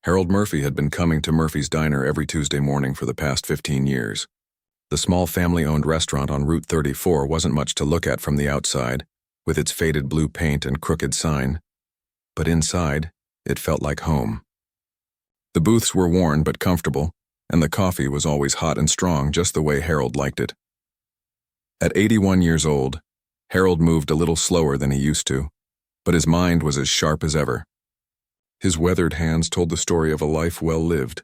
Harold Murphy had been coming to Murphy's Diner every Tuesday morning for the past 15 years. The small family-owned restaurant on Route 34 wasn't much to look at from the outside, with its faded blue paint and crooked sign. But inside, it felt like home. The booths were worn but comfortable, and the coffee was always hot and strong just the way Harold liked it. At 81 years old, Harold moved a little slower than he used to, but his mind was as sharp as ever. His weathered hands told the story of a life well lived,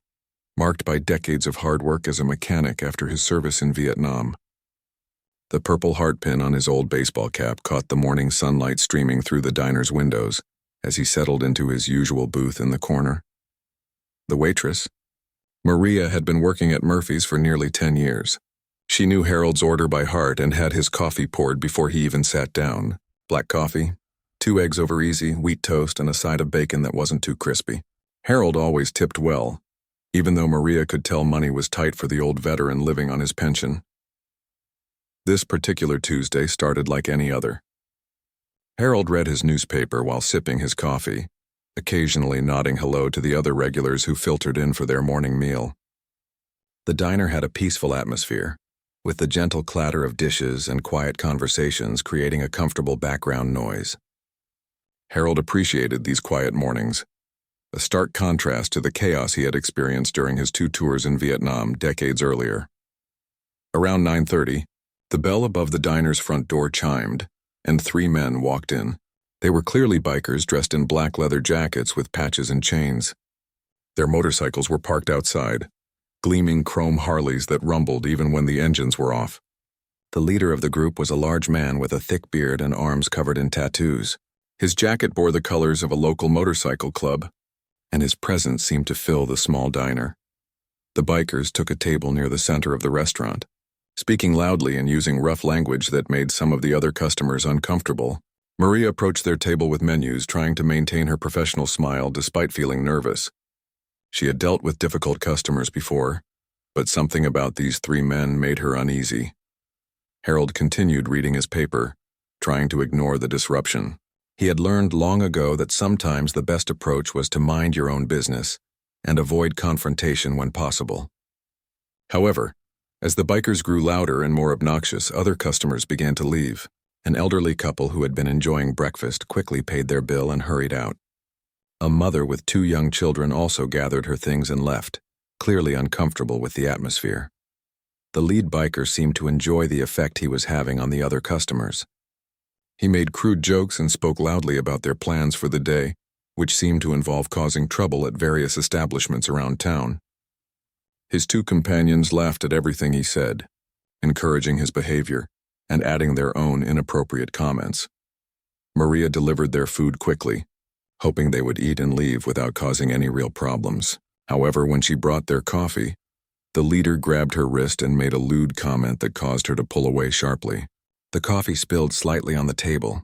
marked by decades of hard work as a mechanic after his service in Vietnam. The purple heart pin on his old baseball cap caught the morning sunlight streaming through the diner's windows as he settled into his usual booth in the corner. The waitress, Maria, had been working at Murphy's for nearly 10 years. She knew Harold's order by heart and had his coffee poured before he even sat down. Black coffee, 2 eggs over easy, wheat toast, and a side of bacon that wasn't too crispy. Harold always tipped well, even though Maria could tell money was tight for the old veteran living on his pension. This particular Tuesday started like any other. Harold read his newspaper while sipping his coffee, occasionally nodding hello to the other regulars who filtered in for their morning meal. The diner had a peaceful atmosphere, with the gentle clatter of dishes and quiet conversations creating a comfortable background noise. Harold appreciated these quiet mornings, a stark contrast to the chaos he had experienced during his 2 tours in Vietnam decades earlier. Around 9:30, the bell above the diner's front door chimed, and 3 men walked in. They were clearly bikers dressed in black leather jackets with patches and chains. Their motorcycles were parked outside, gleaming chrome Harleys that rumbled even when the engines were off. The leader of the group was a large man with a thick beard and arms covered in tattoos. His jacket bore the colors of a local motorcycle club, and his presence seemed to fill the small diner. The bikers took a table near the center of the restaurant. Speaking loudly and using rough language that made some of the other customers uncomfortable, Maria approached their table with menus, trying to maintain her professional smile despite feeling nervous. She had dealt with difficult customers before, but something about these 3 men made her uneasy. Harold continued reading his paper, trying to ignore the disruption. He had learned long ago that sometimes the best approach was to mind your own business and avoid confrontation when possible. However, as the bikers grew louder and more obnoxious, other customers began to leave. An elderly couple who had been enjoying breakfast quickly paid their bill and hurried out. A mother with 2 young children also gathered her things and left, clearly uncomfortable with the atmosphere. The lead biker seemed to enjoy the effect he was having on the other customers. He made crude jokes and spoke loudly about their plans for the day, which seemed to involve causing trouble at various establishments around town. His 2 companions laughed at everything he said, encouraging his behavior and adding their own inappropriate comments. Maria delivered their food quickly, hoping they would eat and leave without causing any real problems. However, when she brought their coffee, the leader grabbed her wrist and made a lewd comment that caused her to pull away sharply. The coffee spilled slightly on the table,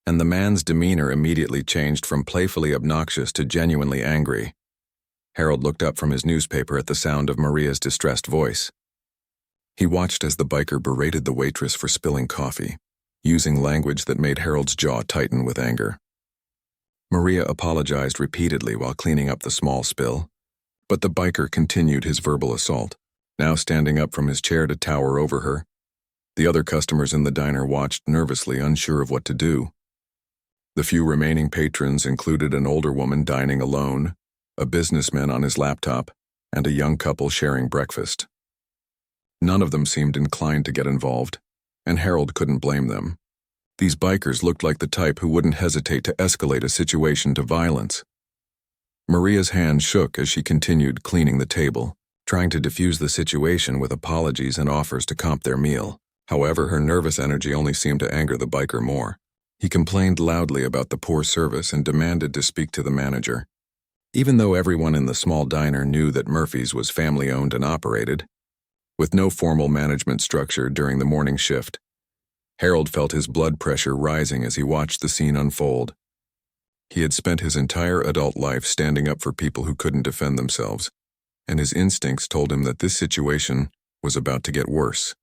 and the man's demeanor immediately changed from playfully obnoxious to genuinely angry. Harold looked up from his newspaper at the sound of Maria's distressed voice. He watched as the biker berated the waitress for spilling coffee, using language that made Harold's jaw tighten with anger. Maria apologized repeatedly while cleaning up the small spill, but the biker continued his verbal assault, now standing up from his chair to tower over her. The other customers in the diner watched nervously, unsure of what to do. The few remaining patrons included an older woman dining alone, a businessman on his laptop, and a young couple sharing breakfast. None of them seemed inclined to get involved, and Harold couldn't blame them. These bikers looked like the type who wouldn't hesitate to escalate a situation to violence. Maria's hand shook as she continued cleaning the table, trying to defuse the situation with apologies and offers to comp their meal. However, her nervous energy only seemed to anger the biker more. He complained loudly about the poor service and demanded to speak to the manager. Even though everyone in the small diner knew that Murphy's was family-owned and operated, with no formal management structure during the morning shift, Harold felt his blood pressure rising as he watched the scene unfold. He had spent his entire adult life standing up for people who couldn't defend themselves, and his instincts told him that this situation was about to get worse.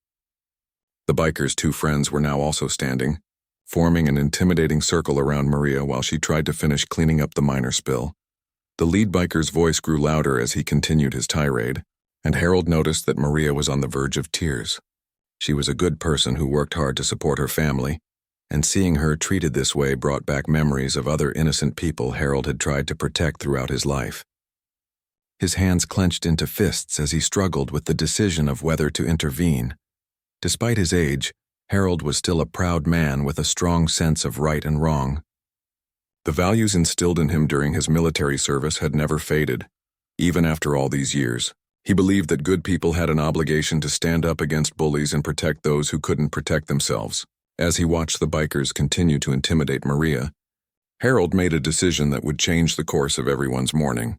The biker's 2 friends were now also standing, forming an intimidating circle around Maria while she tried to finish cleaning up the minor spill. The lead biker's voice grew louder as he continued his tirade, and Harold noticed that Maria was on the verge of tears. She was a good person who worked hard to support her family, and seeing her treated this way brought back memories of other innocent people Harold had tried to protect throughout his life. His hands clenched into fists as he struggled with the decision of whether to intervene. Despite his age, Harold was still a proud man with a strong sense of right and wrong. The values instilled in him during his military service had never faded, even after all these years. He believed that good people had an obligation to stand up against bullies and protect those who couldn't protect themselves. As he watched the bikers continue to intimidate Maria, Harold made a decision that would change the course of everyone's morning.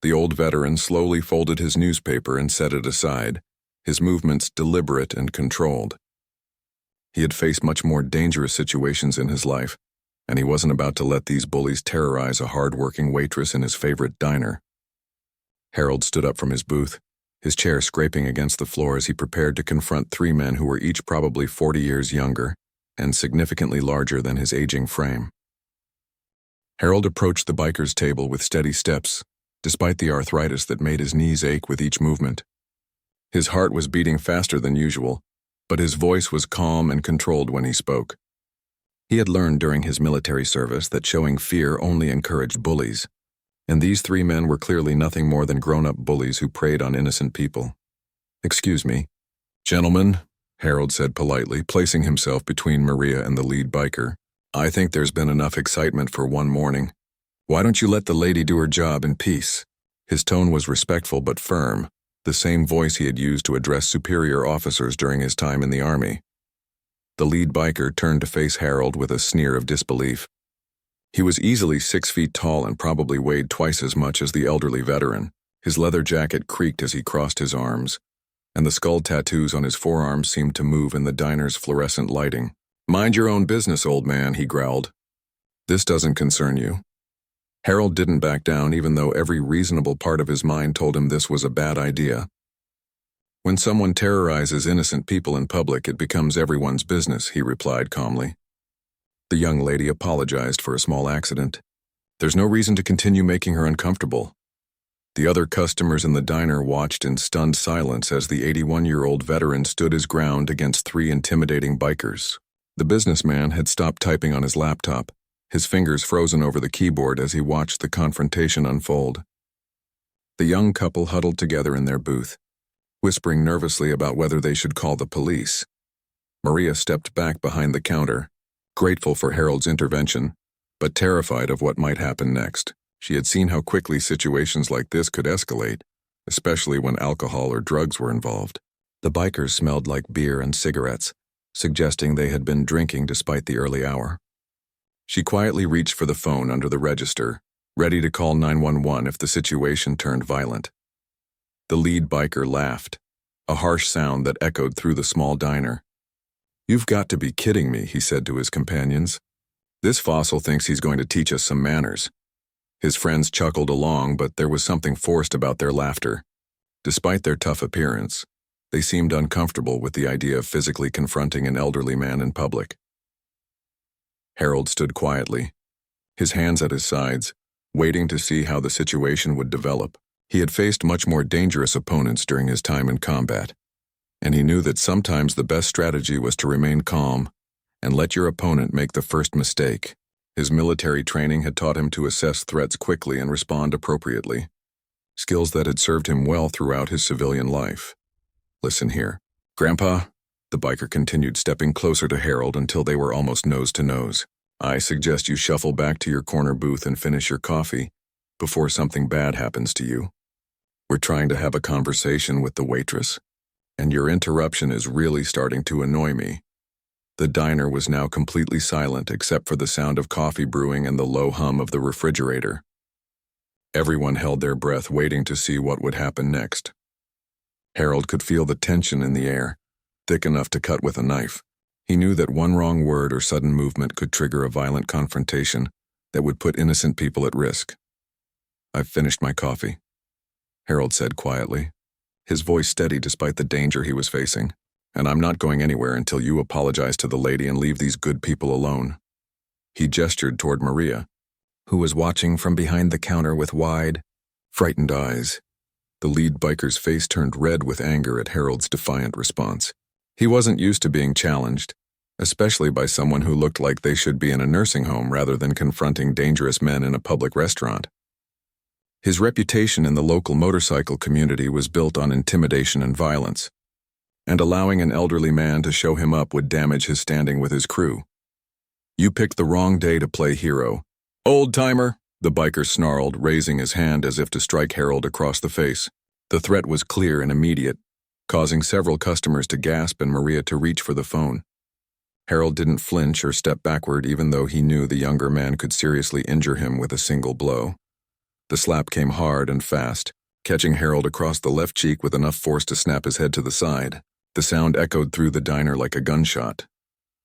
The old veteran slowly folded his newspaper and set it aside, his movements deliberate and controlled. He had faced much more dangerous situations in his life, and he wasn't about to let these bullies terrorize a hard-working waitress in his favorite diner. Harold stood up from his booth, his chair scraping against the floor as he prepared to confront three men who were each probably 40 years younger and significantly larger than his aging frame. Harold approached the biker's table with steady steps, despite the arthritis that made his knees ache with each movement. His heart was beating faster than usual, but his voice was calm and controlled when he spoke. He had learned during his military service that showing fear only encouraged bullies, and these three men were clearly nothing more than grown-up bullies who preyed on innocent people. "Excuse me." "Gentlemen," Harold said politely, placing himself between Maria and the lead biker, "I think there's been enough excitement for one morning. Why don't you let the lady do her job in peace?" His tone was respectful but firm, the same voice he had used to address superior officers during his time in the army. The lead biker turned to face Harold with a sneer of disbelief. He was easily 6 feet tall and probably weighed twice as much as the elderly veteran. His leather jacket creaked as he crossed his arms, and the skull tattoos on his forearms seemed to move in the diner's fluorescent lighting. "Mind your own business, old man," he growled. "This doesn't concern you." Harold didn't back down even though every reasonable part of his mind told him this was a bad idea. "When someone terrorizes innocent people in public, it becomes everyone's business," he replied calmly. The young lady apologized for a small accident. "There's no reason to continue making her uncomfortable." The other customers in the diner watched in stunned silence as the 81-year-old veteran stood his ground against three intimidating bikers. The businessman had stopped typing on his laptop, his fingers frozen over the keyboard as he watched the confrontation unfold. The young couple huddled together in their booth, whispering nervously about whether they should call the police. Maria stepped back behind the counter, grateful for Harold's intervention, but terrified of what might happen next. She had seen how quickly situations like this could escalate, especially when alcohol or drugs were involved. The bikers smelled like beer and cigarettes, suggesting they had been drinking despite the early hour. She quietly reached for the phone under the register, ready to call 911 if the situation turned violent. The lead biker laughed, a harsh sound that echoed through the small diner. "You've got to be kidding me," he said to his companions. "This fossil thinks he's going to teach us some manners." His friends chuckled along, but there was something forced about their laughter. Despite their tough appearance, they seemed uncomfortable with the idea of physically confronting an elderly man in public. Harold stood quietly, his hands at his sides, waiting to see how the situation would develop. He had faced much more dangerous opponents during his time in combat, and he knew that sometimes the best strategy was to remain calm and let your opponent make the first mistake. His military training had taught him to assess threats quickly and respond appropriately, skills that had served him well throughout his civilian life. "Listen here, Grandpa," the biker continued, stepping closer to Harold until they were almost nose to nose. "I suggest you shuffle back to your corner booth and finish your coffee before something bad happens to you. We're trying to have a conversation with the waitress, and your interruption is really starting to annoy me." The diner was now completely silent except for the sound of coffee brewing and the low hum of the refrigerator. Everyone held their breath, waiting to see what would happen next. Harold could feel the tension in the air, thick enough to cut with a knife. He knew that one wrong word or sudden movement could trigger a violent confrontation that would put innocent people at risk. "I've finished my coffee," Harold said quietly, his voice steady despite the danger he was facing. "And I'm not going anywhere until you apologize to the lady and leave these good people alone." He gestured toward Maria, who was watching from behind the counter with wide, frightened eyes. The lead biker's face turned red with anger at Harold's defiant response. He wasn't used to being challenged, especially by someone who looked like they should be in a nursing home rather than confronting dangerous men in a public restaurant. His reputation in the local motorcycle community was built on intimidation and violence, and allowing an elderly man to show him up would damage his standing with his crew. "You picked the wrong day to play hero. Old-timer," the biker snarled, raising his hand as if to strike Harold across the face. The threat was clear and immediate, causing several customers to gasp and Maria to reach for the phone. Harold didn't flinch or step backward even though he knew the younger man could seriously injure him with a single blow. The slap came hard and fast, catching Harold across the left cheek with enough force to snap his head to the side. The sound echoed through the diner like a gunshot,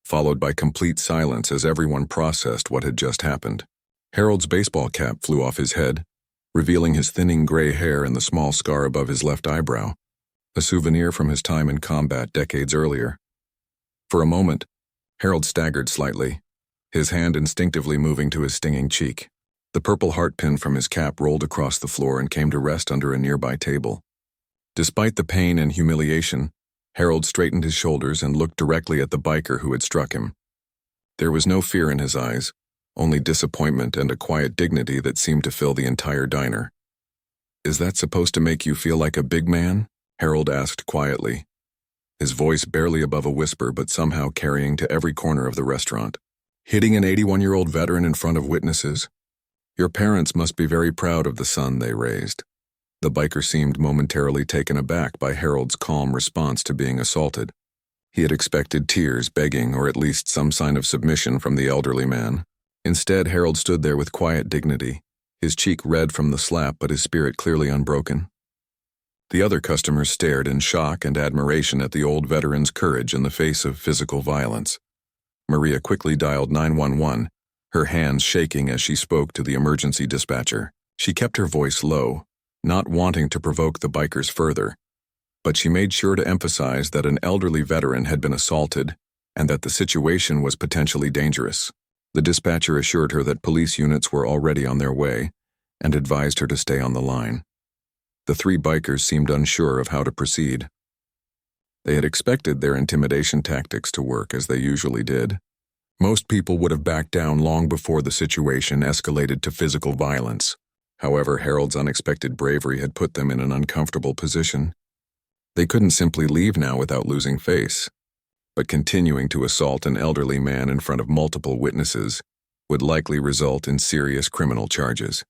followed by complete silence as everyone processed what had just happened. Harold's baseball cap flew off his head, revealing his thinning gray hair and the small scar above his left eyebrow, a souvenir from his time in combat decades earlier. For a moment, Harold staggered slightly, his hand instinctively moving to his stinging cheek. The purple heart pin from his cap rolled across the floor and came to rest under a nearby table. Despite the pain and humiliation, Harold straightened his shoulders and looked directly at the biker who had struck him. There was no fear in his eyes, only disappointment and a quiet dignity that seemed to fill the entire diner. "Is that supposed to make you feel like a big man?" Harold asked quietly, his voice barely above a whisper but somehow carrying to every corner of the restaurant. "Hitting an 81-year-old veteran in front of witnesses? Your parents must be very proud of the son they raised." The biker seemed momentarily taken aback by Harold's calm response to being assaulted. He had expected tears, begging, or at least some sign of submission from the elderly man. Instead, Harold stood there with quiet dignity, his cheek red from the slap but his spirit clearly unbroken. The other customers stared in shock and admiration at the old veteran's courage in the face of physical violence. Maria quickly dialed 911, her hands shaking as she spoke to the emergency dispatcher. She kept her voice low, not wanting to provoke the bikers further, but she made sure to emphasize that an elderly veteran had been assaulted and that the situation was potentially dangerous. The dispatcher assured her that police units were already on their way and advised her to stay on the line. The three bikers seemed unsure of how to proceed. They had expected their intimidation tactics to work as they usually did. Most people would have backed down long before the situation escalated to physical violence. However, Harold's unexpected bravery had put them in an uncomfortable position. They couldn't simply leave now without losing face, but continuing to assault an elderly man in front of multiple witnesses would likely result in serious criminal charges.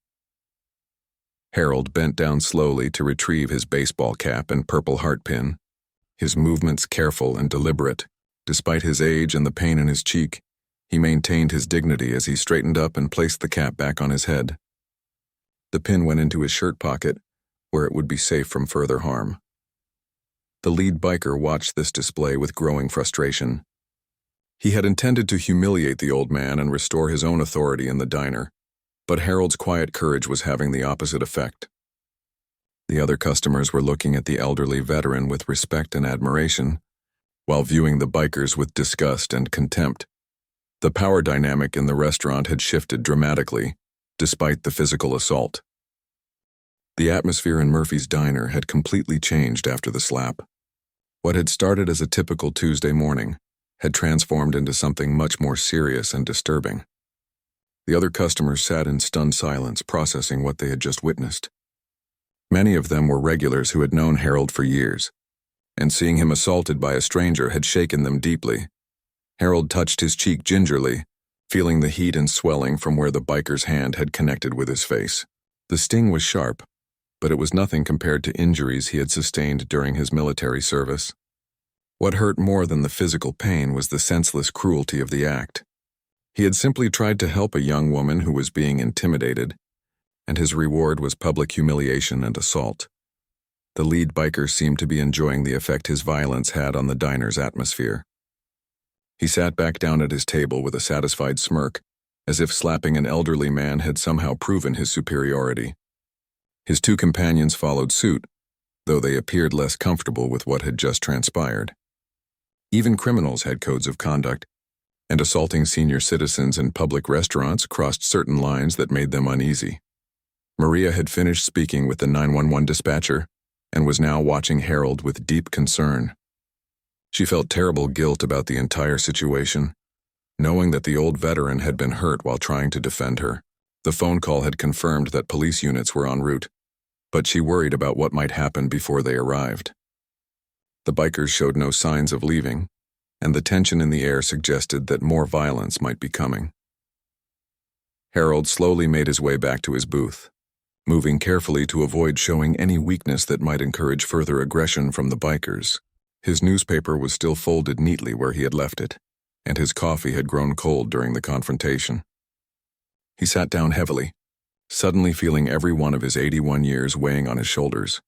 Harold bent down slowly to retrieve his baseball cap and purple heart pin, his movements careful and deliberate. Despite his age and the pain in his cheek, he maintained his dignity as he straightened up and placed the cap back on his head. The pin went into his shirt pocket, where it would be safe from further harm. The lead biker watched this display with growing frustration. He had intended to humiliate the old man and restore his own authority in the diner, but Harold's quiet courage was having the opposite effect. The other customers were looking at the elderly veteran with respect and admiration, while viewing the bikers with disgust and contempt. The power dynamic in the restaurant had shifted dramatically, despite the physical assault. The atmosphere in Murphy's diner had completely changed after the slap. What had started as a typical Tuesday morning had transformed into something much more serious and disturbing. The other customers sat in stunned silence, processing what they had just witnessed. Many of them were regulars who had known Harold for years, and seeing him assaulted by a stranger had shaken them deeply. Harold touched his cheek gingerly, feeling the heat and swelling from where the biker's hand had connected with his face. The sting was sharp, but it was nothing compared to injuries he had sustained during his military service. What hurt more than the physical pain was the senseless cruelty of the act. He had simply tried to help a young woman who was being intimidated, and his reward was public humiliation and assault. The lead biker seemed to be enjoying the effect his violence had on the diner's atmosphere. He sat back down at his table with a satisfied smirk, as if slapping an elderly man had somehow proven his superiority. His two companions followed suit, though they appeared less comfortable with what had just transpired. Even criminals had codes of conduct, and assaulting senior citizens in public restaurants crossed certain lines that made them uneasy. Maria had finished speaking with the 911 dispatcher and was now watching Harold with deep concern. She felt terrible guilt about the entire situation, knowing that the old veteran had been hurt while trying to defend her. The phone call had confirmed that police units were en route, but she worried about what might happen before they arrived. The bikers showed no signs of leaving, and the tension in the air suggested that more violence might be coming. Harold slowly made his way back to his booth, moving carefully to avoid showing any weakness that might encourage further aggression from the bikers. His newspaper was still folded neatly where he had left it, and his coffee had grown cold during the confrontation. He sat down heavily, suddenly feeling every one of his 81 years weighing on his shoulders.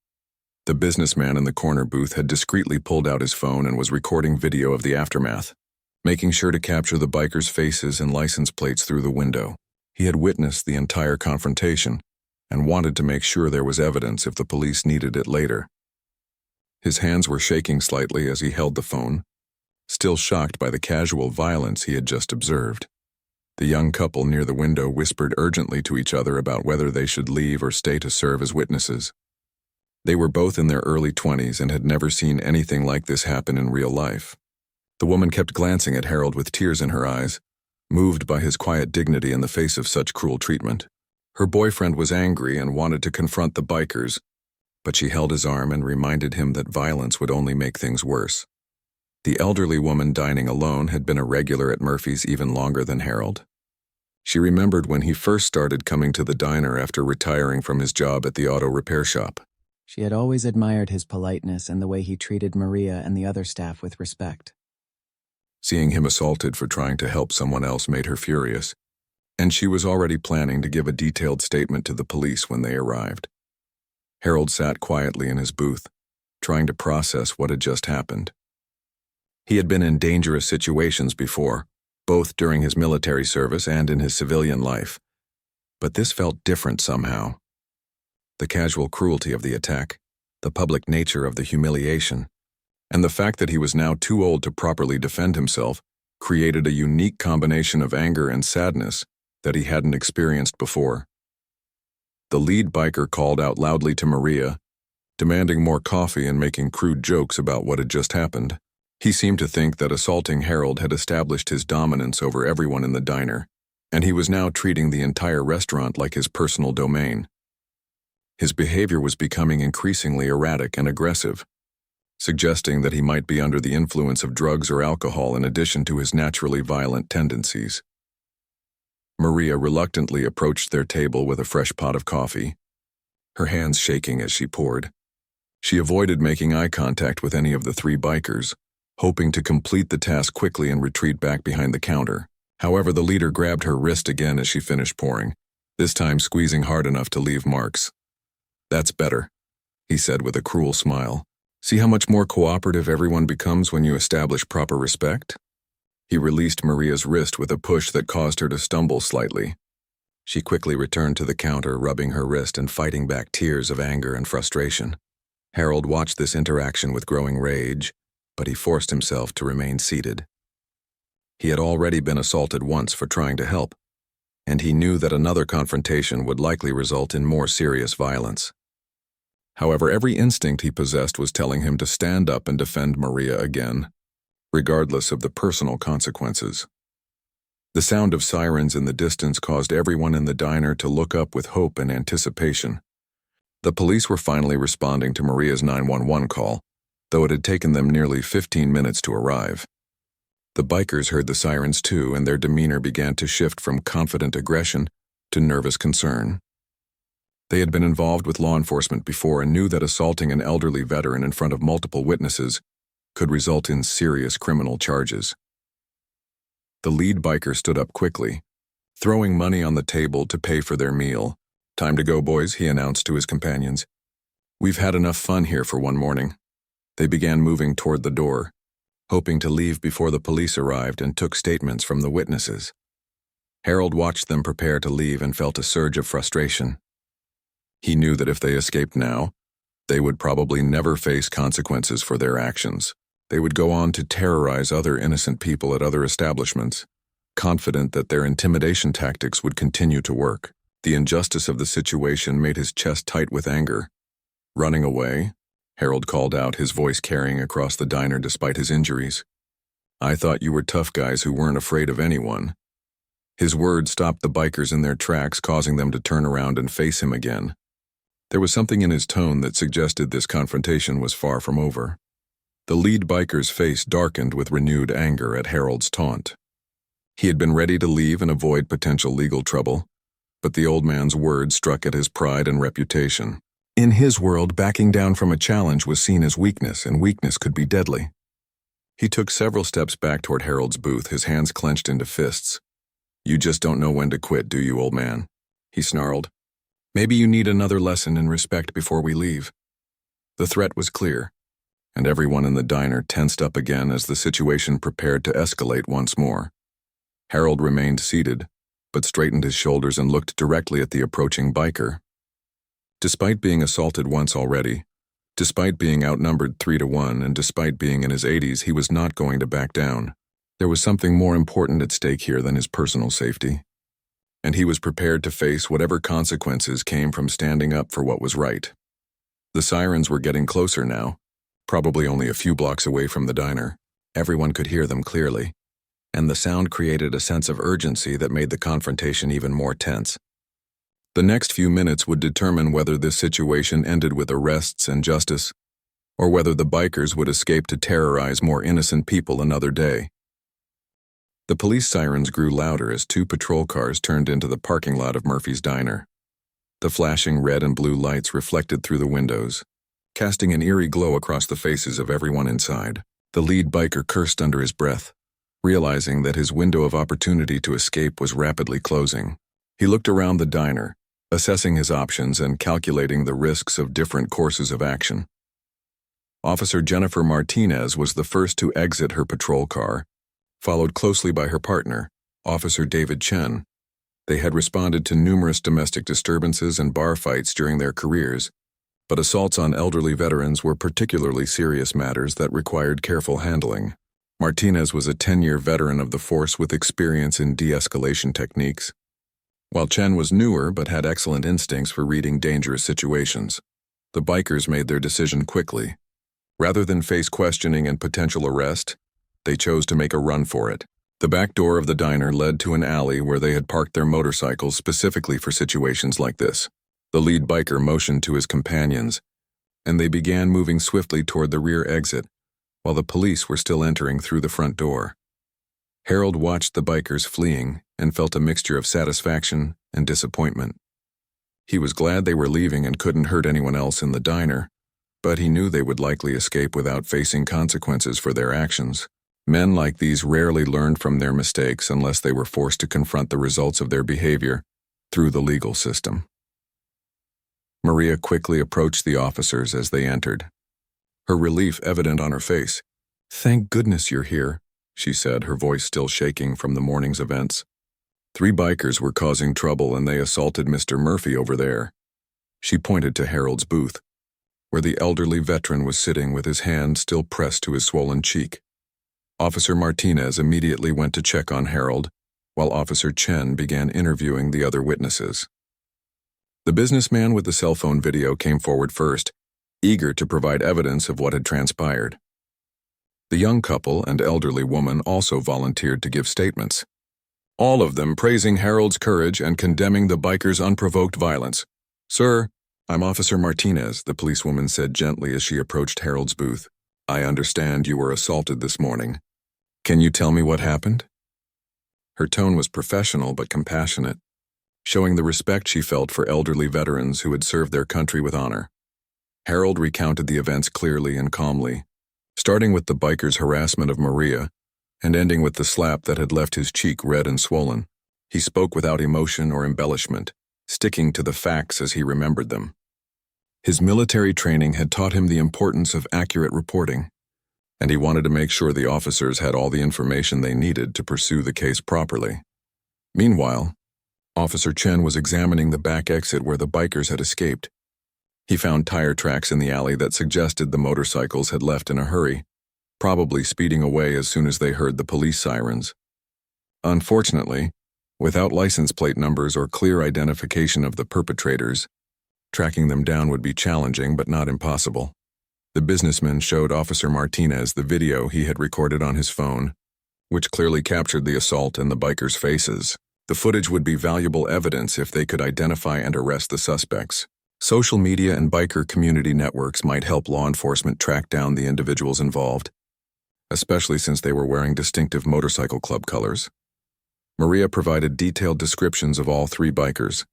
The businessman in the corner booth had discreetly pulled out his phone and was recording video of the aftermath, making sure to capture the bikers' faces and license plates through the window. He had witnessed the entire confrontation and wanted to make sure there was evidence if the police needed it later. His hands were shaking slightly as he held the phone, still shocked by the casual violence he had just observed. The young couple near the window whispered urgently to each other about whether they should leave or stay to serve as witnesses. They were both in their early 20s and had never seen anything like this happen in real life. The woman kept glancing at Harold with tears in her eyes, moved by his quiet dignity in the face of such cruel treatment. Her boyfriend was angry and wanted to confront the bikers, but she held his arm and reminded him that violence would only make things worse. The elderly woman dining alone had been a regular at Murphy's even longer than Harold. She remembered when he first started coming to the diner after retiring from his job at the auto repair shop. She had always admired his politeness and the way he treated Maria and the other staff with respect. Seeing him assaulted for trying to help someone else made her furious, and she was already planning to give a detailed statement to the police when they arrived. Harold sat quietly in his booth, trying to process what had just happened. He had been in dangerous situations before, both during his military service and in his civilian life, but this felt different somehow. The casual cruelty of the attack, the public nature of the humiliation, and the fact that he was now too old to properly defend himself created a unique combination of anger and sadness that he hadn't experienced before. The lead biker called out loudly to Maria, demanding more coffee and making crude jokes about what had just happened. He seemed to think that assaulting Harold had established his dominance over everyone in the diner, and he was now treating the entire restaurant like his personal domain. His behavior was becoming increasingly erratic and aggressive, suggesting that he might be under the influence of drugs or alcohol in addition to his naturally violent tendencies. Maria reluctantly approached their table with a fresh pot of coffee, her hands shaking as she poured. She avoided making eye contact with any of the three bikers, hoping to complete the task quickly and retreat back behind the counter. However, the leader grabbed her wrist again as she finished pouring, this time squeezing hard enough to leave marks. "That's better," he said with a cruel smile. "See how much more cooperative everyone becomes when you establish proper respect?" He released Maria's wrist with a push that caused her to stumble slightly. She quickly returned to the counter, rubbing her wrist and fighting back tears of anger and frustration. Harold watched this interaction with growing rage, but he forced himself to remain seated. He had already been assaulted once for trying to help, and he knew that another confrontation would likely result in more serious violence. However, every instinct he possessed was telling him to stand up and defend Maria again, regardless of the personal consequences. The sound of sirens in the distance caused everyone in the diner to look up with hope and anticipation. The police were finally responding to Maria's 911 call, though it had taken them nearly 15 minutes to arrive. The bikers heard the sirens too, and their demeanor began to shift from confident aggression to nervous concern. They had been involved with law enforcement before and knew that assaulting an elderly veteran in front of multiple witnesses could result in serious criminal charges. The lead biker stood up quickly, throwing money on the table to pay for their meal. "Time to go, boys," he announced to his companions. "We've had enough fun here for one morning." They began moving toward the door, hoping to leave before the police arrived and took statements from the witnesses. Harold watched them prepare to leave and felt a surge of frustration. He knew that if they escaped now, they would probably never face consequences for their actions. They would go on to terrorize other innocent people at other establishments, confident that their intimidation tactics would continue to work. The injustice of the situation made his chest tight with anger. "Running away?" Harold called out, his voice carrying across the diner despite his injuries. "I thought you were tough guys who weren't afraid of anyone." His words stopped the bikers in their tracks, causing them to turn around and face him again. There was something in his tone that suggested this confrontation was far from over. The lead biker's face darkened with renewed anger at Harold's taunt. He had been ready to leave and avoid potential legal trouble, but the old man's words struck at his pride and reputation. In his world, backing down from a challenge was seen as weakness, and weakness could be deadly. He took several steps back toward Harold's booth, his hands clenched into fists. "You just don't know when to quit, do you, old man?" he snarled. "Maybe you need another lesson in respect before we leave." The threat was clear, and everyone in the diner tensed up again as the situation prepared to escalate once more. Harold remained seated, but straightened his shoulders and looked directly at the approaching biker. Despite being assaulted once already, despite being outnumbered 3-1, and despite being in his 80s, he was not going to back down. There was something more important at stake here than his personal safety, and he was prepared to face whatever consequences came from standing up for what was right. The sirens were getting closer now, probably only a few blocks away from the diner. Everyone could hear them clearly, and the sound created a sense of urgency that made the confrontation even more tense. The next few minutes would determine whether this situation ended with arrests and justice, or whether the bikers would escape to terrorize more innocent people another day. The police sirens grew louder as 2 patrol cars turned into the parking lot of Murphy's Diner. The flashing red and blue lights reflected through the windows, casting an eerie glow across the faces of everyone inside. The lead biker cursed under his breath, realizing that his window of opportunity to escape was rapidly closing. He looked around the diner, assessing his options and calculating the risks of different courses of action. Officer Jennifer Martinez was the first to exit her patrol car, followed closely by her partner, Officer David Chen. They had responded to numerous domestic disturbances and bar fights during their careers, but assaults on elderly veterans were particularly serious matters that required careful handling. Martinez was a 10-year veteran of the force with experience in de-escalation techniques, while Chen was newer but had excellent instincts for reading dangerous situations. The bikers made their decision quickly. Rather than face questioning and potential arrest, they chose to make a run for it. The back door of the diner led to an alley where they had parked their motorcycles specifically for situations like this. The lead biker motioned to his companions, and they began moving swiftly toward the rear exit, while the police were still entering through the front door. Harold watched the bikers fleeing and felt a mixture of satisfaction and disappointment. He was glad they were leaving and couldn't hurt anyone else in the diner, but he knew they would likely escape without facing consequences for their actions. Men like these rarely learned from their mistakes unless they were forced to confront the results of their behavior through the legal system. Maria quickly approached the officers as they entered, her relief evident on her face. "Thank goodness you're here," she said, her voice still shaking from the morning's events. "3 bikers were causing trouble and they assaulted Mr. Murphy over there." She pointed to Harold's booth, where the elderly veteran was sitting with his hand still pressed to his swollen cheek. Officer Martinez immediately went to check on Harold, while Officer Chen began interviewing the other witnesses. The businessman with the cell phone video came forward first, eager to provide evidence of what had transpired. The young couple and elderly woman also volunteered to give statements, all of them praising Harold's courage and condemning the bikers' unprovoked violence. "Sir, I'm Officer Martinez," the policewoman said gently as she approached Harold's booth. "I understand you were assaulted this morning. Can you tell me what happened?" Her tone was professional but compassionate, showing the respect she felt for elderly veterans who had served their country with honor. Harold recounted the events clearly and calmly, starting with the biker's harassment of Maria and ending with the slap that had left his cheek red and swollen. He spoke without emotion or embellishment, sticking to the facts as he remembered them. His military training had taught him the importance of accurate reporting, and he wanted to make sure the officers had all the information they needed to pursue the case properly. Meanwhile, Officer Chen was examining the back exit where the bikers had escaped. He found tire tracks in the alley that suggested the motorcycles had left in a hurry, probably speeding away as soon as they heard the police sirens. Unfortunately, without license plate numbers or clear identification of the perpetrators, tracking them down would be challenging but not impossible. The businessman showed Officer Martinez the video he had recorded on his phone, which clearly captured the assault and the bikers' faces. The footage would be valuable evidence if they could identify and arrest the suspects. Social media and biker community networks might help law enforcement track down the individuals involved, especially since they were wearing distinctive motorcycle club colors. Maria provided detailed descriptions of all three bikers,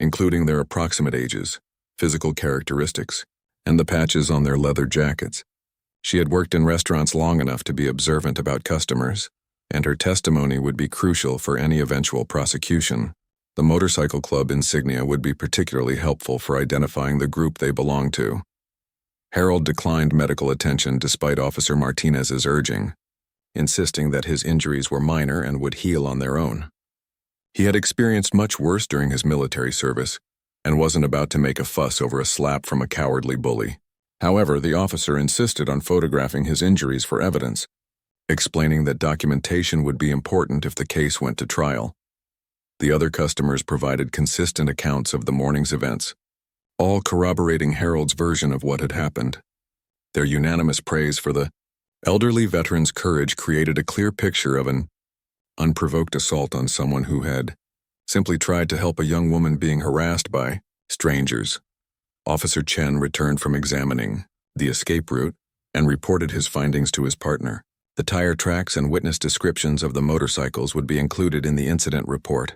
including their approximate ages, physical characteristics, and the patches on their leather jackets. She had worked in restaurants long enough to be observant about customers, and her testimony would be crucial for any eventual prosecution. The motorcycle club insignia would be particularly helpful for identifying the group they belonged to. Harold declined medical attention despite Officer Martinez's urging, insisting that his injuries were minor and would heal on their own. He had experienced much worse during his military service and wasn't about to make a fuss over a slap from a cowardly bully. However, the officer insisted on photographing his injuries for evidence, explaining that documentation would be important if the case went to trial. The other customers provided consistent accounts of the morning's events, all corroborating Harold's version of what had happened. Their unanimous praise for the elderly veteran's courage created a clear picture of an unprovoked assault on someone who had simply tried to help a young woman being harassed by strangers. Officer Chen returned from examining the escape route and reported his findings to his partner. The tire tracks and witness descriptions of the motorcycles would be included in the incident report,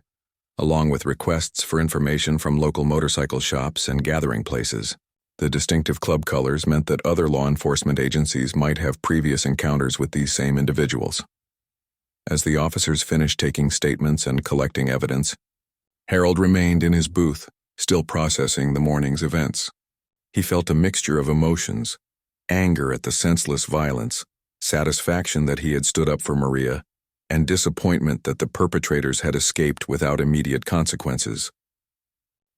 along with requests for information from local motorcycle shops and gathering places. The distinctive club colors meant that other law enforcement agencies might have previous encounters with these same individuals. As the officers finished taking statements and collecting evidence, Harold remained in his booth, still processing the morning's events. He felt a mixture of emotions: anger at the senseless violence, satisfaction that he had stood up for Maria, and disappointment that the perpetrators had escaped without immediate consequences.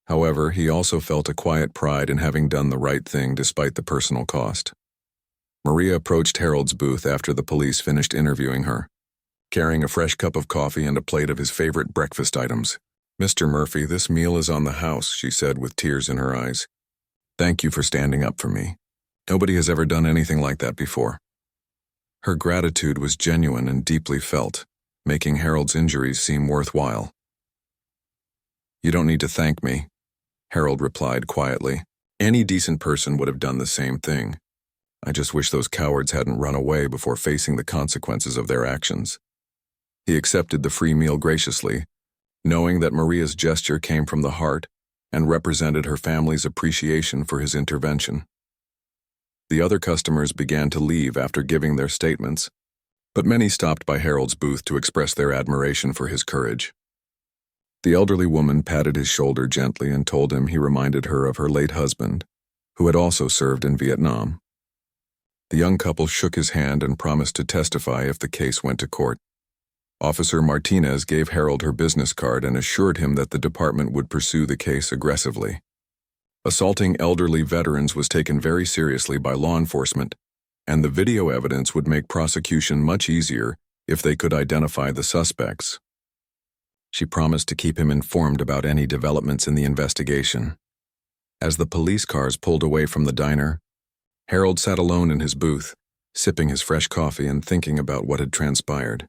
However, he also felt a quiet pride in having done the right thing despite the personal cost. Maria approached Harold's booth after the police finished interviewing her, carrying a fresh cup of coffee and a plate of his favorite breakfast items. "Mr. Murphy, this meal is on the house," she said with tears in her eyes. "Thank you for standing up for me. Nobody has ever done anything like that before." Her gratitude was genuine and deeply felt, making Harold's injuries seem worthwhile. "You don't need to thank me," Harold replied quietly. "Any decent person would have done the same thing. I just wish those cowards hadn't run away before facing the consequences of their actions." He accepted the free meal graciously, knowing that Maria's gesture came from the heart and represented her family's appreciation for his intervention. The other customers began to leave after giving their statements, but many stopped by Harold's booth to express their admiration for his courage. The elderly woman patted his shoulder gently and told him he reminded her of her late husband, who had also served in Vietnam. The young couple shook his hand and promised to testify if the case went to court. Officer Martinez gave Harold her business card and assured him that the department would pursue the case aggressively. Assaulting elderly veterans was taken very seriously by law enforcement, and the video evidence would make prosecution much easier if they could identify the suspects. She promised to keep him informed about any developments in the investigation. As the police cars pulled away from the diner, Harold sat alone in his booth, sipping his fresh coffee and thinking about what had transpired.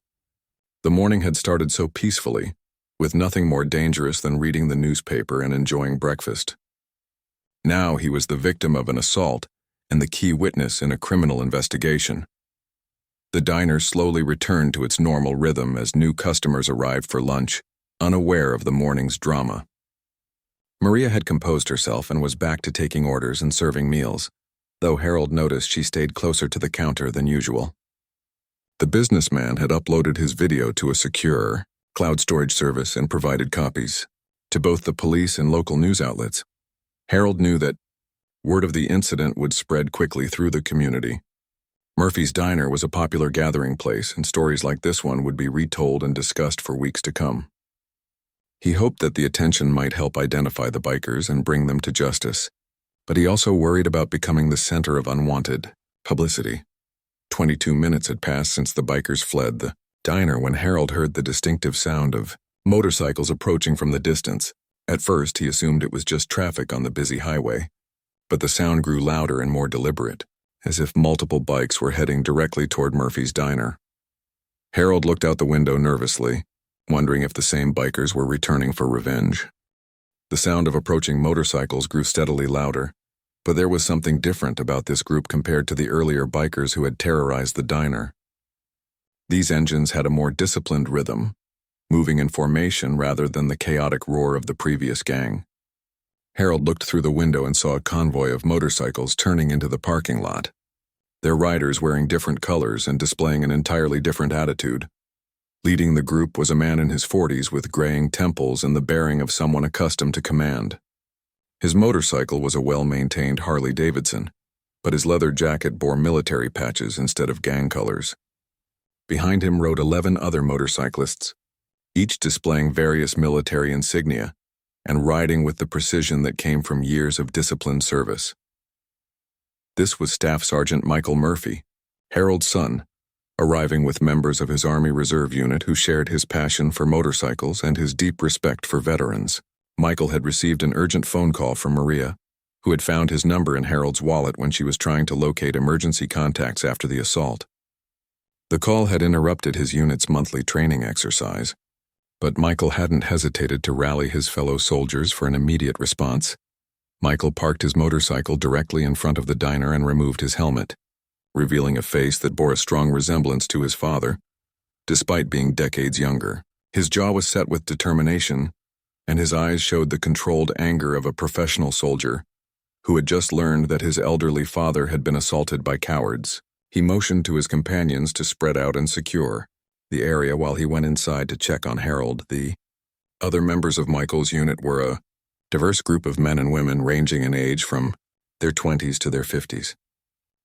The morning had started so peacefully, with nothing more dangerous than reading the newspaper and enjoying breakfast. Now he was the victim of an assault and the key witness in a criminal investigation. The diner slowly returned to its normal rhythm as new customers arrived for lunch, unaware of the morning's drama. Maria had composed herself and was back to taking orders and serving meals, though Harold noticed she stayed closer to the counter than usual. The businessman had uploaded his video to a secure cloud storage service and provided copies to both the police and local news outlets. Harold knew that word of the incident would spread quickly through the community. Murphy's Diner was a popular gathering place, and stories like this one would be retold and discussed for weeks to come. He hoped that the attention might help identify the bikers and bring them to justice, but he also worried about becoming the center of unwanted publicity. 22 minutes had passed since the bikers fled the diner when Harold heard the distinctive sound of motorcycles approaching from the distance. At first, he assumed it was just traffic on the busy highway, but the sound grew louder and more deliberate, as if multiple bikes were heading directly toward Murphy's diner. Harold looked out the window nervously, wondering if the same bikers were returning for revenge. The sound of approaching motorcycles grew steadily louder, but there was something different about this group compared to the earlier bikers who had terrorized the diner. These engines had a more disciplined rhythm, moving in formation rather than the chaotic roar of the previous gang. Harold looked through the window and saw a convoy of motorcycles turning into the parking lot, their riders wearing different colors and displaying an entirely different attitude. Leading the group was a man in his 40s with graying temples and the bearing of someone accustomed to command. His motorcycle was a well-maintained Harley-Davidson, but his leather jacket bore military patches instead of gang colors. Behind him rode 11 other motorcyclists, each displaying various military insignia and riding with the precision that came from years of disciplined service. This was Staff Sergeant Michael Murphy, Harold's son, arriving with members of his Army Reserve unit who shared his passion for motorcycles and his deep respect for veterans. Michael had received an urgent phone call from Maria, who had found his number in Harold's wallet when she was trying to locate emergency contacts after the assault. The call had interrupted his unit's monthly training exercise, but Michael hadn't hesitated to rally his fellow soldiers for an immediate response. Michael parked his motorcycle directly in front of the diner and removed his helmet, revealing a face that bore a strong resemblance to his father, despite being decades younger. His jaw was set with determination, and his eyes showed the controlled anger of a professional soldier who had just learned that his elderly father had been assaulted by cowards. He motioned to his companions to spread out and secure the area while he went inside to check on Harold. The other members of Michael's unit were a diverse group of men and women ranging in age from their 20s to their 50s.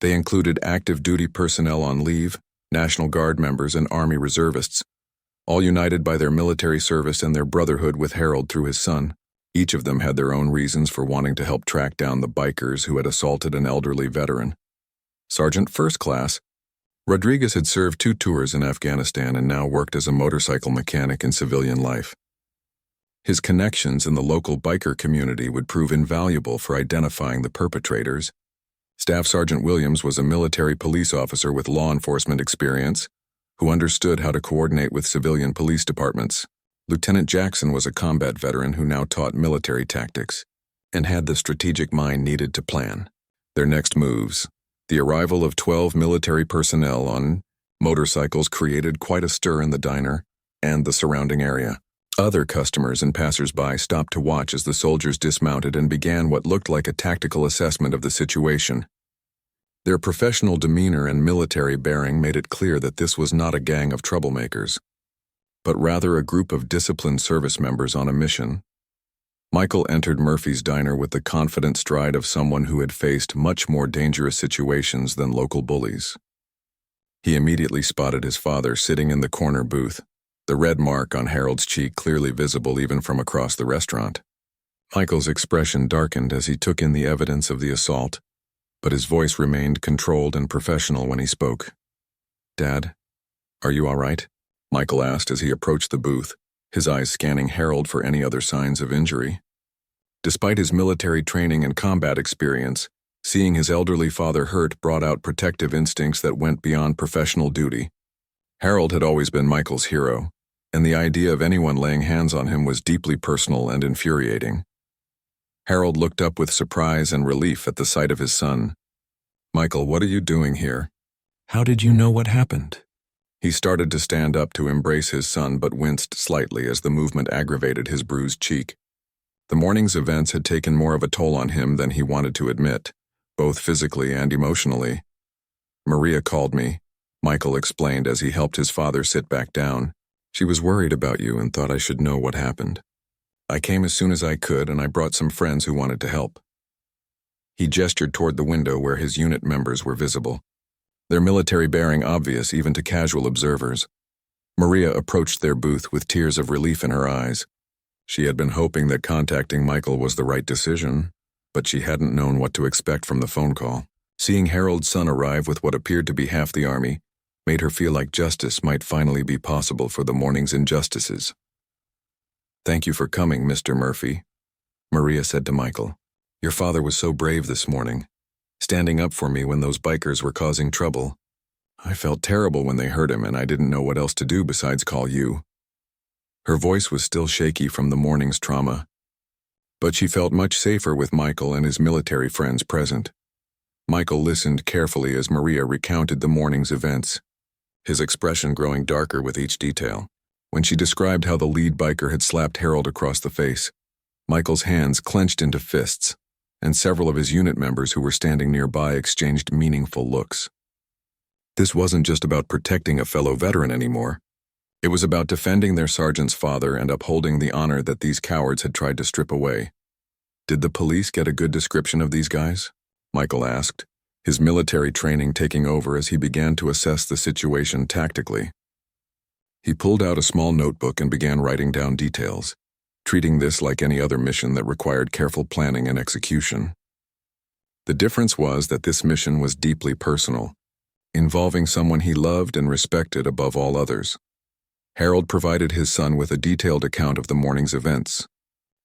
They included active duty personnel on leave, National Guard members, and Army reservists, all united by their military service and their brotherhood with Harold through his son. Each of them had their own reasons for wanting to help track down the bikers who had assaulted an elderly veteran. Sergeant First Class Rodriguez had served 2 tours in Afghanistan and now worked as a motorcycle mechanic in civilian life. His connections in the local biker community would prove invaluable for identifying the perpetrators. Staff Sergeant Williams was a military police officer with law enforcement experience who understood how to coordinate with civilian police departments. Lieutenant Jackson was a combat veteran who now taught military tactics and had the strategic mind needed to plan their next moves. The arrival of 12 military personnel on motorcycles created quite a stir in the diner and the surrounding area. Other customers and passers-by stopped to watch as the soldiers dismounted and began what looked like a tactical assessment of the situation. Their professional demeanor and military bearing made it clear that this was not a gang of troublemakers, but rather a group of disciplined service members on a mission. Michael entered Murphy's diner with the confident stride of someone who had faced much more dangerous situations than local bullies. He immediately spotted his father sitting in the corner booth, the red mark on Harold's cheek clearly visible even from across the restaurant. Michael's expression darkened as he took in the evidence of the assault, but his voice remained controlled and professional when he spoke. "Dad, are you all right?" Michael asked as he approached the booth, his eyes scanning Harold for any other signs of injury. Despite his military training and combat experience, seeing his elderly father hurt brought out protective instincts that went beyond professional duty. Harold had always been Michael's hero, and the idea of anyone laying hands on him was deeply personal and infuriating. Harold looked up with surprise and relief at the sight of his son. "Michael, what are you doing here? How did you know what happened?" He started to stand up to embrace his son but winced slightly as the movement aggravated his bruised cheek. The morning's events had taken more of a toll on him than he wanted to admit, both physically and emotionally. "Maria called me," Michael explained as he helped his father sit back down. "She was worried about you and thought I should know what happened. I came as soon as I could and I brought some friends who wanted to help." He gestured toward the window where his unit members were visible, their military bearing obvious even to casual observers. Maria approached their booth with tears of relief in her eyes. She had been hoping that contacting Michael was the right decision, but she hadn't known what to expect from the phone call. Seeing Harold's son arrive with what appeared to be half the army, made her feel like justice might finally be possible for the morning's injustices. "Thank you for coming, Mr. Murphy," Maria said to Michael. "Your father was so brave this morning, standing up for me when those bikers were causing trouble. I felt terrible when they hurt him, and I didn't know what else to do besides call you." Her voice was still shaky from the morning's trauma, but she felt much safer with Michael and his military friends present. Michael listened carefully as Maria recounted the morning's events, his expression growing darker with each detail. When she described how the lead biker had slapped Harold across the face, Michael's hands clenched into fists, and several of his unit members who were standing nearby exchanged meaningful looks. This wasn't just about protecting a fellow veteran anymore. It was about defending their sergeant's father and upholding the honor that these cowards had tried to strip away. "Did the police get a good description of these guys?" Michael asked, his military training taking over as he began to assess the situation tactically. He pulled out a small notebook and began writing down details, treating this like any other mission that required careful planning and execution. The difference was that this mission was deeply personal, involving someone he loved and respected above all others. Harold provided his son with a detailed account of the morning's events,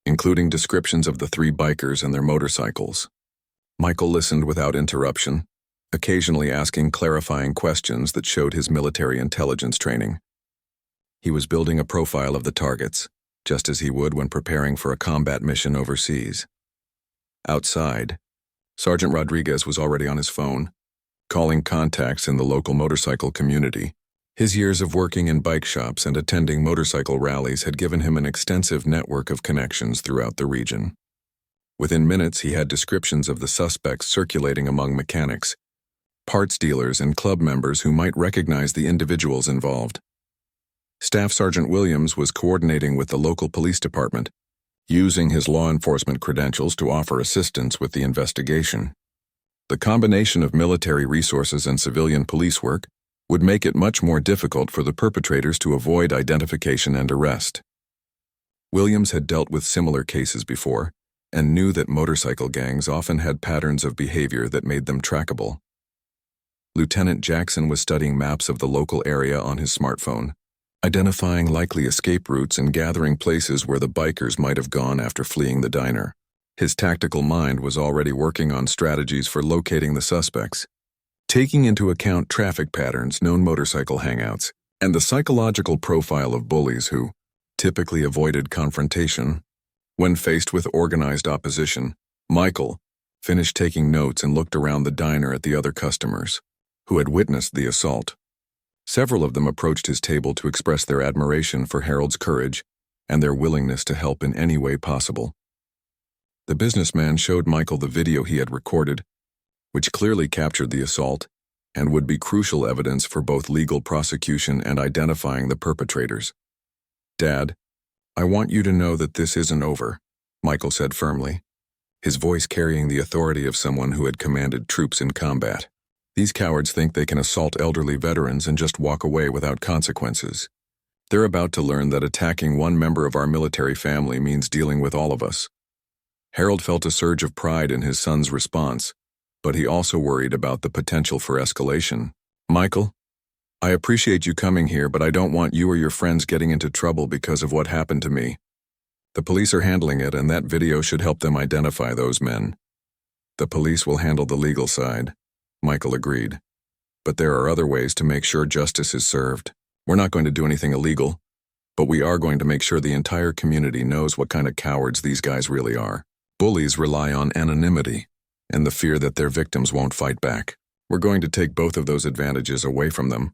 including descriptions of the 3 bikers and their motorcycles. Michael listened without interruption, occasionally asking clarifying questions that showed his military intelligence training. He was building a profile of the targets, just as he would when preparing for a combat mission overseas. Outside, Sergeant Rodriguez was already on his phone, calling contacts in the local motorcycle community. His years of working in bike shops and attending motorcycle rallies had given him an extensive network of connections throughout the region. Within minutes, he had descriptions of the suspects circulating among mechanics, parts dealers, and club members who might recognize the individuals involved. Staff Sergeant Williams was coordinating with the local police department, using his law enforcement credentials to offer assistance with the investigation. The combination of military resources and civilian police work would make it much more difficult for the perpetrators to avoid identification and arrest. Williams had dealt with similar cases before and knew that motorcycle gangs often had patterns of behavior that made them trackable. Lieutenant Jackson was studying maps of the local area on his smartphone, identifying likely escape routes and gathering places where the bikers might have gone after fleeing the diner. His tactical mind was already working on strategies for locating the suspects, taking into account traffic patterns, known motorcycle hangouts, and the psychological profile of bullies who typically avoided confrontation. When faced with organized opposition, Michael finished taking notes and looked around the diner at the other customers who had witnessed the assault. Several of them approached his table to express their admiration for Harold's courage and their willingness to help in any way possible. The businessman showed Michael the video he had recorded, which clearly captured the assault and would be crucial evidence for both legal prosecution and identifying the perpetrators. "Dad, I want you to know that this isn't over," Michael said firmly, his voice carrying the authority of someone who had commanded troops in combat. "These cowards think they can assault elderly veterans and just walk away without consequences. They're about to learn that attacking one member of our military family means dealing with all of us." Harold felt a surge of pride in his son's response, but he also worried about the potential for escalation. "Michael, I appreciate you coming here, but I don't want you or your friends getting into trouble because of what happened to me. The police are handling it, and that video should help them identify those men." "The police will handle the legal side," Michael agreed. "But there are other ways to make sure justice is served. We're not going to do anything illegal, but we are going to make sure the entire community knows what kind of cowards these guys really are. Bullies rely on anonymity and the fear that their victims won't fight back. We're going to take both of those advantages away from them."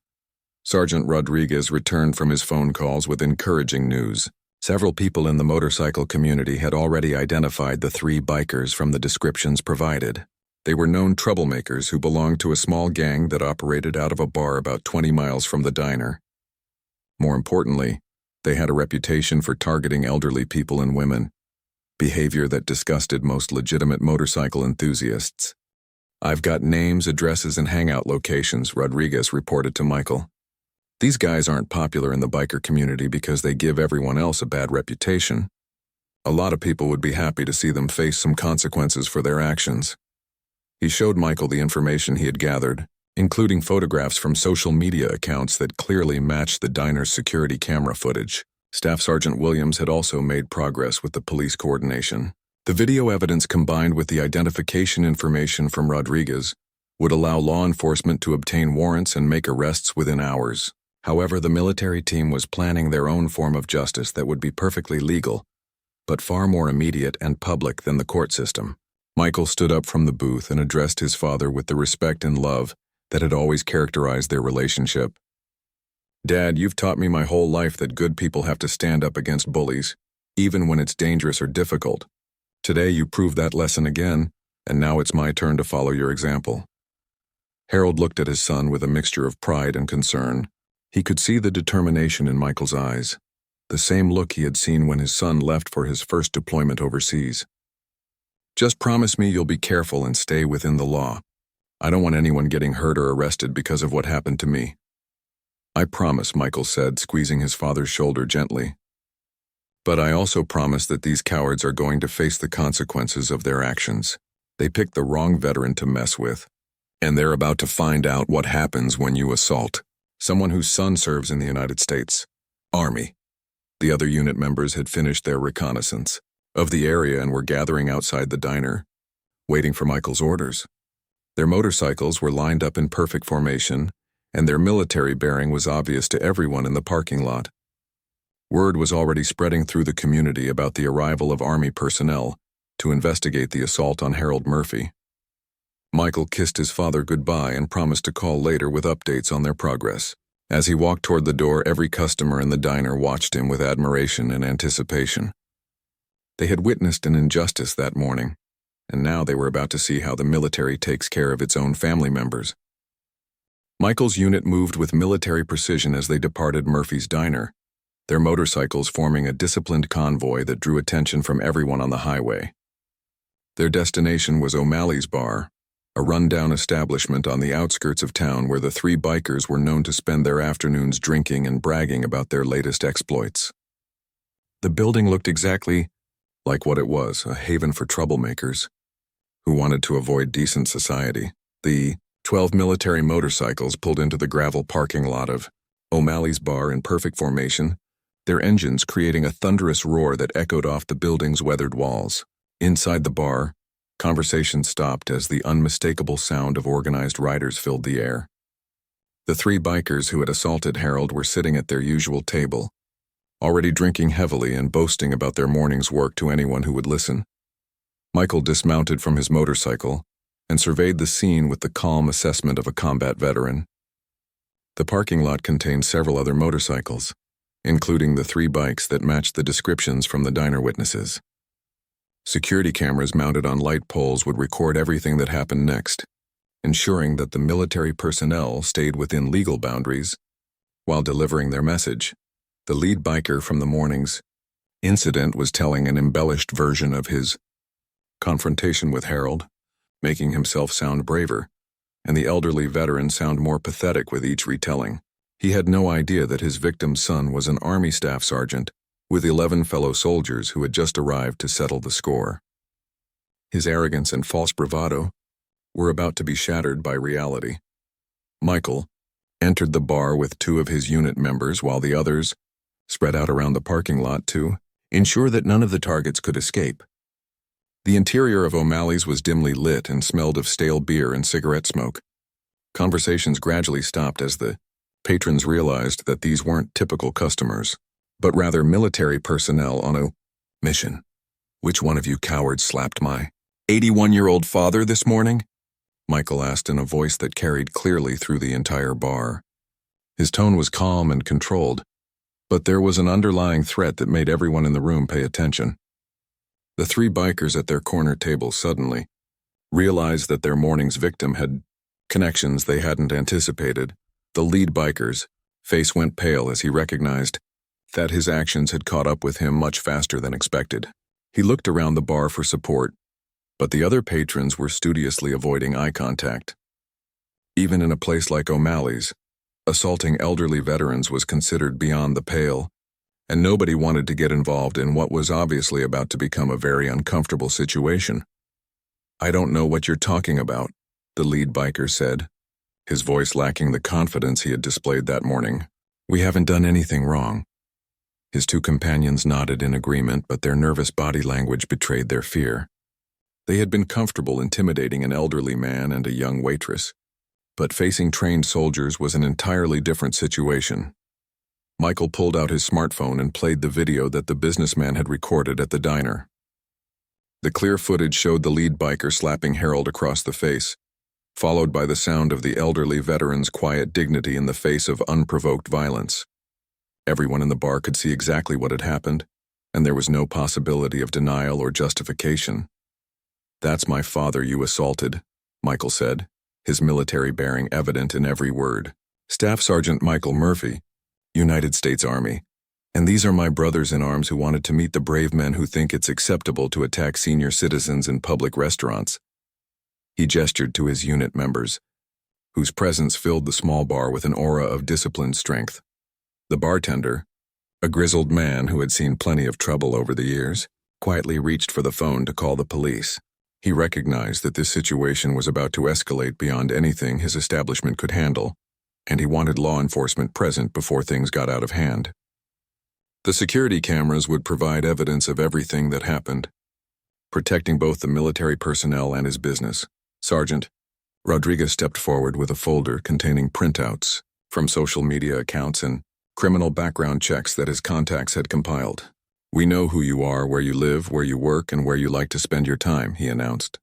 Sergeant Rodriguez returned from his phone calls with encouraging news. Several people in the motorcycle community had already identified the 3 bikers from the descriptions provided. They were known troublemakers who belonged to a small gang that operated out of a bar about 20 miles from the diner. More importantly, they had a reputation for targeting elderly people and women, behavior that disgusted most legitimate motorcycle enthusiasts. "I've got names, addresses, and hangout locations," Rodriguez reported to Michael. "These guys aren't popular in the biker community because they give everyone else a bad reputation. A lot of people would be happy to see them face some consequences for their actions." He showed Michael the information he had gathered, including photographs from social media accounts that clearly matched the diner's security camera footage. Staff Sergeant Williams had also made progress with the police coordination. The video evidence combined with the identification information from Rodriguez would allow law enforcement to obtain warrants and make arrests within hours. However, the military team was planning their own form of justice that would be perfectly legal, but far more immediate and public than the court system. Michael stood up from the booth and addressed his father with the respect and love that had always characterized their relationship. "Dad, you've taught me my whole life that good people have to stand up against bullies, even when it's dangerous or difficult. Today you proved that lesson again, and now it's my turn to follow your example." Harold looked at his son with a mixture of pride and concern. He could see the determination in Michael's eyes, the same look he had seen when his son left for his first deployment overseas. "Just promise me you'll be careful and stay within the law. I don't want anyone getting hurt or arrested because of what happened to me." "I promise," Michael said, squeezing his father's shoulder gently. "But I also promise that these cowards are going to face the consequences of their actions. They picked the wrong veteran to mess with, and they're about to find out what happens when you assault someone whose son serves in the United States Army." The other unit members had finished their reconnaissance of the area and were gathering outside the diner, waiting for Michael's orders. Their motorcycles were lined up in perfect formation, and their military bearing was obvious to everyone in the parking lot. Word was already spreading through the community about the arrival of Army personnel to investigate the assault on Harold Murphy. Michael kissed his father goodbye and promised to call later with updates on their progress. As he walked toward the door, every customer in the diner watched him with admiration and anticipation. They had witnessed an injustice that morning, and now they were about to see how the military takes care of its own family members. Michael's unit moved with military precision as they departed Murphy's diner, their motorcycles forming a disciplined convoy that drew attention from everyone on the highway. Their destination was O'Malley's Bar, a rundown establishment on the outskirts of town where the three bikers were known to spend their afternoons drinking and bragging about their latest exploits. The building looked exactly like what it was, a haven for troublemakers who wanted to avoid decent society. The 12 military motorcycles pulled into the gravel parking lot of O'Malley's Bar in perfect formation, their engines creating a thunderous roar that echoed off the building's weathered walls. Inside the bar, conversation stopped as the unmistakable sound of organized riders filled the air. The three bikers who had assaulted Harold were sitting at their usual table, already drinking heavily and boasting about their morning's work to anyone who would listen. Michael dismounted from his motorcycle and surveyed the scene with the calm assessment of a combat veteran. The parking lot contained several other motorcycles, including the three bikes that matched the descriptions from the diner witnesses. Security cameras mounted on light poles would record everything that happened next, ensuring that the military personnel stayed within legal boundaries while delivering their message. The lead biker from the morning's incident was telling an embellished version of his confrontation with Harold, making himself sound braver, and the elderly veteran sound more pathetic with each retelling. He had no idea that his victim's son was an Army staff sergeant with 11 fellow soldiers who had just arrived to settle the score. His arrogance and false bravado were about to be shattered by reality. Michael entered the bar with two of his unit members while the others spread out around the parking lot to ensure that none of the targets could escape. The interior of O'Malley's was dimly lit and smelled of stale beer and cigarette smoke. Conversations gradually stopped as the patrons realized that these weren't typical customers, but rather military personnel on a mission. "Which one of you cowards slapped my 81-year-old father this morning?" Michael asked in a voice that carried clearly through the entire bar. His tone was calm and controlled, but there was an underlying threat that made everyone in the room pay attention. The three bikers at their corner table suddenly realized that their morning's victim had connections they hadn't anticipated. The lead biker's face went pale as he recognized that his actions had caught up with him much faster than expected. He looked around the bar for support, but the other patrons were studiously avoiding eye contact. Even in a place like O'Malley's, assaulting elderly veterans was considered beyond the pale, and nobody wanted to get involved in what was obviously about to become a very uncomfortable situation. "I don't know what you're talking about," the lead biker said, his voice lacking the confidence he had displayed that morning. "We haven't done anything wrong." His two companions nodded in agreement, but their nervous body language betrayed their fear. They had been comfortable intimidating an elderly man and a young waitress, but facing trained soldiers was an entirely different situation. Michael pulled out his smartphone and played the video that the businessman had recorded at the diner. The clear footage showed the lead biker slapping Harold across the face, followed by the sound of the elderly veteran's quiet dignity in the face of unprovoked violence. Everyone in the bar could see exactly what had happened, and there was no possibility of denial or justification. "That's my father you assaulted," Michael said, his military bearing evident in every word. "Staff Sergeant Michael Murphy, United States Army. And these are my brothers in arms who wanted to meet the brave men who think it's acceptable to attack senior citizens in public restaurants." He gestured to his unit members, whose presence filled the small bar with an aura of disciplined strength. The bartender, a grizzled man who had seen plenty of trouble over the years, quietly reached for the phone to call the police. He recognized that this situation was about to escalate beyond anything his establishment could handle, and he wanted law enforcement present before things got out of hand. The security cameras would provide evidence of everything that happened, protecting both the military personnel and his business. "Sergeant," Rodriguez stepped forward with a folder containing printouts from social media accounts and criminal background checks that his contacts had compiled. "We know who you are, where you live, where you work, and where you like to spend your time," he announced.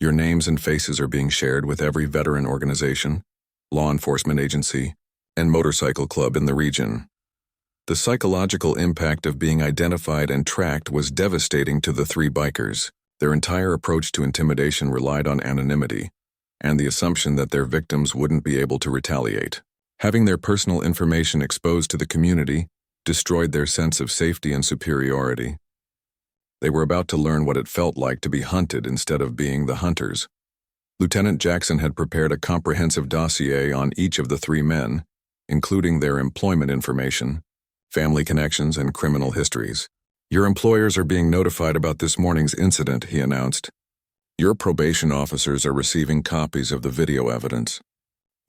"Your names and faces are being shared with every veteran organization, law enforcement agency, and motorcycle club in the region." The psychological impact of being identified and tracked was devastating to the three bikers. Their entire approach to intimidation relied on anonymity, and the assumption that their victims wouldn't be able to retaliate. Having their personal information exposed to the community destroyed their sense of safety and superiority. They were about to learn what it felt like to be hunted instead of being the hunters. Lieutenant Jackson had prepared a comprehensive dossier on each of the three men, including their employment information, family connections, and criminal histories. "Your employers are being notified about this morning's incident," he announced. "Your probation officers are receiving copies of the video evidence.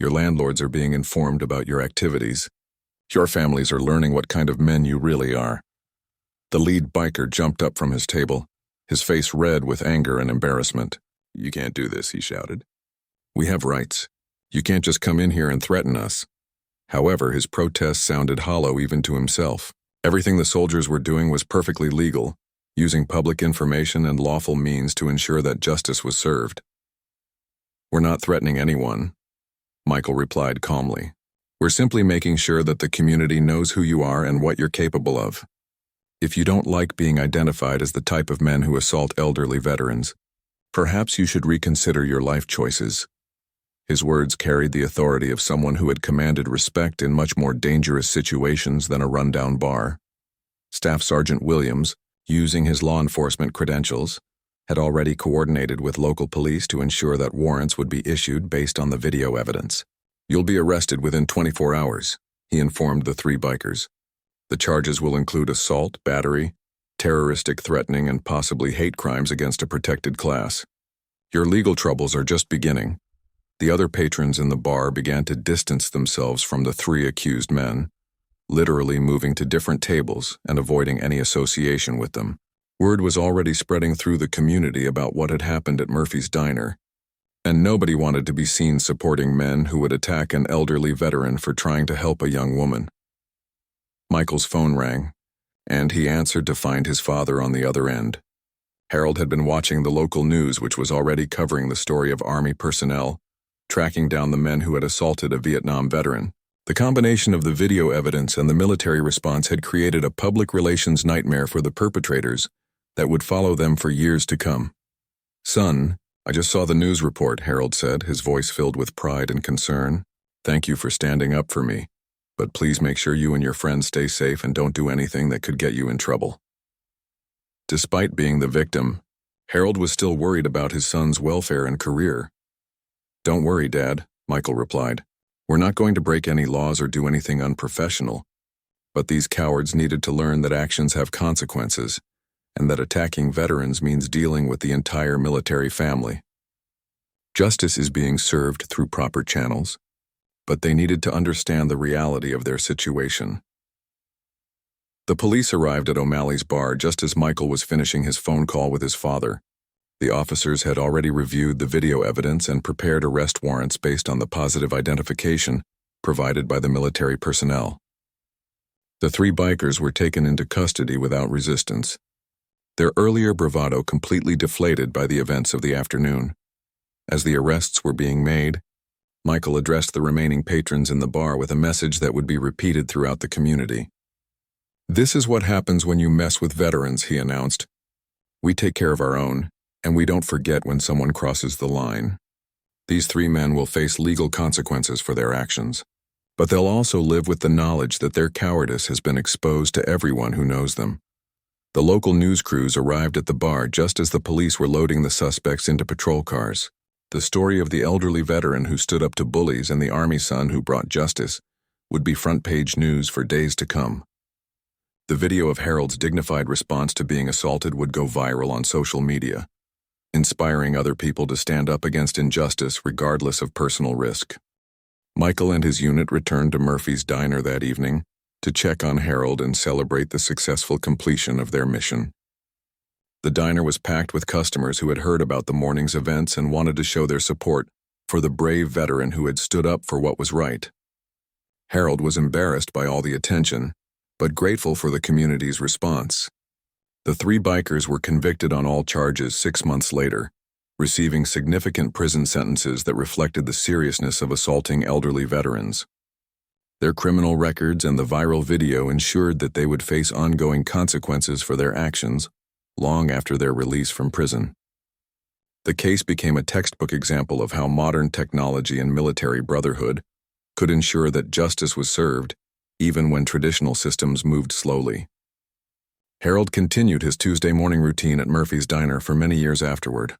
Your landlords are being informed about your activities. Your families are learning what kind of men you really are." The lead biker jumped up from his table, his face red with anger and embarrassment. "You can't do this," he shouted. "We have rights. You can't just come in here and threaten us." However, his protest sounded hollow even to himself. Everything the soldiers were doing was perfectly legal, using public information and lawful means to ensure that justice was served. "We're not threatening anyone," Michael replied calmly. "We're simply making sure that the community knows who you are and what you're capable of. If you don't like being identified as the type of men who assault elderly veterans, perhaps you should reconsider your life choices." His words carried the authority of someone who had commanded respect in much more dangerous situations than a rundown bar. Staff Sergeant Williams, using his law enforcement credentials, had already coordinated with local police to ensure that warrants would be issued based on the video evidence. "You'll be arrested within 24 hours, he informed the three bikers. "The charges will include assault, battery, terroristic threatening, and possibly hate crimes against a protected class. Your legal troubles are just beginning." The other patrons in the bar began to distance themselves from the three accused men, literally moving to different tables and avoiding any association with them. Word was already spreading through the community about what had happened at Murphy's Diner, and nobody wanted to be seen supporting men who would attack an elderly veteran for trying to help a young woman. Michael's phone rang, and he answered to find his father on the other end. Harold had been watching the local news, which was already covering the story of Army personnel tracking down the men who had assaulted a Vietnam veteran. The combination of the video evidence and the military response had created a public relations nightmare for the perpetrators that would follow them for years to come. "Son, I just saw the news report," Harold said, his voice filled with pride and concern. "Thank you for standing up for me, but please make sure you and your friends stay safe and don't do anything that could get you in trouble." Despite being the victim, Harold was still worried about his son's welfare and career. "Don't worry, Dad," Michael replied. "We're not going to break any laws or do anything unprofessional, but these cowards needed to learn that actions have consequences, and that attacking veterans means dealing with the entire military family." Justice is being served through proper channels, but they needed to understand the reality of their situation. The police arrived at O'Malley's bar just as Michael was finishing his phone call with his father. The officers had already reviewed the video evidence and prepared arrest warrants based on the positive identification provided by the military personnel. The three bikers were taken into custody without resistance, their earlier bravado completely deflated by the events of the afternoon. As the arrests were being made, Michael addressed the remaining patrons in the bar with a message that would be repeated throughout the community. "This is what happens when you mess with veterans," he announced. "We take care of our own, and we don't forget when someone crosses the line. These three men will face legal consequences for their actions, but they'll also live with the knowledge that their cowardice has been exposed to everyone who knows them." The local news crews arrived at the bar just as the police were loading the suspects into patrol cars. The story of the elderly veteran who stood up to bullies and the army son who brought justice would be front-page news for days to come. The video of Harold's dignified response to being assaulted would go viral on social media, inspiring other people to stand up against injustice regardless of personal risk. Michael and his unit returned to Murphy's Diner that evening to check on Harold and celebrate the successful completion of their mission. The diner was packed with customers who had heard about the morning's events and wanted to show their support for the brave veteran who had stood up for what was right. Harold was embarrassed by all the attention, but grateful for the community's response. The three bikers were convicted on all charges 6 months later, receiving significant prison sentences that reflected the seriousness of assaulting elderly veterans. Their criminal records and the viral video ensured that they would face ongoing consequences for their actions long after their release from prison. The case became a textbook example of how modern technology and military brotherhood could ensure that justice was served, even when traditional systems moved slowly. Harold continued his Tuesday morning routine at Murphy's Diner for many years afterward,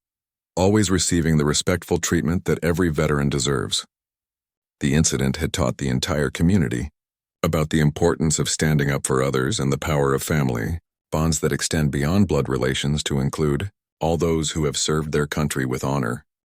always receiving the respectful treatment that every veteran deserves. The incident had taught the entire community about the importance of standing up for others and the power of family, bonds that extend beyond blood relations to include all those who have served their country with honor.